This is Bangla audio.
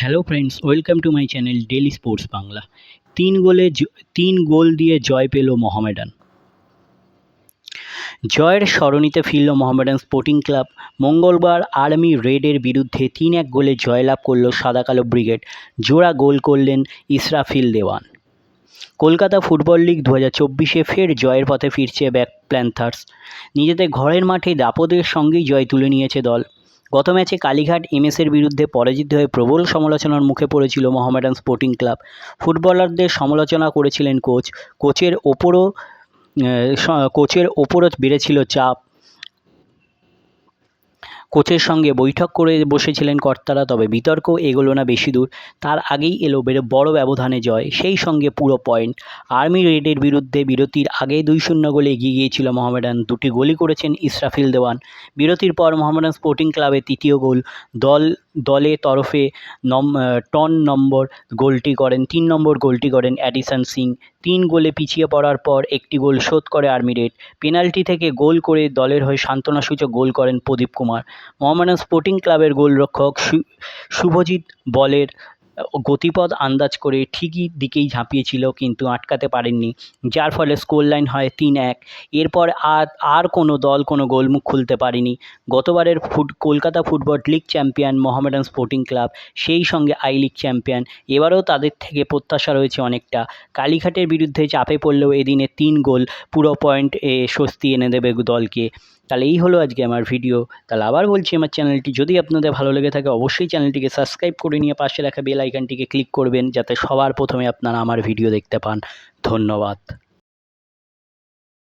Hello friends, welcome to my channel daily sports Bangla. 3 গোল দিয়ে জয় পেল মোহামেডান। জয়ের সরণিতে ফিরল মোহামেডান স্পোর্টিং ক্লাব। মঙ্গলবার আর্মি রেডের বিরুদ্ধে 3-1 গোলে জয়লাভ করল সাদা কালো ব্রিগেড। জোড়া গোল করলেন ইসরাফিল দেওয়ান। কলকাতা ফুটবল লিগ 2024-এ ফের জয়ের পথে ফিরছে ব্ল্যাক প্যান্থার্স। নিজেদের ঘরের মাঠে দাপটের সঙ্গেই জয় তুলে নিয়েছে দল। গত ম্যাচে কালীঘাট এমএসের বিরুদ্ধে পরাজিত হয়ে প্রবল সমালোচনার মুখে পড়েছিল মোহামেডান স্পোর্টিং ক্লাব। ফুটবলারদের সমালোচনা করেছিলেন কোচের ওপরও বেড়েছিল চাপ। কোচের সঙ্গে বৈঠক করে বসেছিলেন কর্তারা, তবে বিতর্ক এগোলো না বেশি দূর। তার আগেই এলো বড় ব্যবধানে জয়, সেই সঙ্গে পুরো পয়েন্ট। আর্মি রেডের বিরুদ্ধে বিরতির আগে 2-0 গোলে এগিয়ে গিয়েছিল মোহামেডান। 2টি গোলই করেছেন ইসরাফিল দেওয়ান। বিরতির পর মোহামেডান স্পোর্টিং ক্লাবের তৃতীয় গোল। দলে তরফে 3 নম্বর গোলটি করেন অ্যাডিশন সিং। 3 গোলে পিছিয়ে পড়ার পর একটি গোল শোধ করে আর্মি রেড। পেনাল্টি থেকে গোল করে দলের হয়ে সান্ত্বনাসূচক গোল করেন প্রদীপ কুমার। মোহামেডান স্পোর্টিং ক্লাবের গোলরক্ষক শুভজিৎ বলের গতিপথ আন্দাজ করে ঠিকই দিকেই ঝাঁপিয়েছিল, কিন্তু আটকাতে পারেননি, যার ফলে স্কোরলাইন হয় 3-1। এরপর আর কোনো দল কোনো গোলমুখ খুলতে পারেনি। গতবারের Kolkata football league champion Mohammedan sporting club, সেই সঙ্গে আই লিগ চ্যাম্পিয়ন। এবারেও তাদের থেকে প্রত্যাশা রয়েছে অনেকটা। কালীঘাটের বিরুদ্ধে চাপে পড়লেও এদিনে 3 গোল পুরো পয়েন্টে স্বস্তি এনে দেবে দলকে। তাহলে এই হলো আজকে আমার ভিডিও। তাহলে আবার বলছি, আমার চ্যানেলটি যদি আপনাদের ভালো লেগে থাকে অবশ্যই চ্যানেলটিকে সাবস্ক্রাইব করে নিয়ে পাশে রাখা বেল আইকনটিকে ক্লিক করবেন, যাতে সবার প্রথমে আপনারা আমার ভিডিও দেখতে পান। ধন্যবাদ।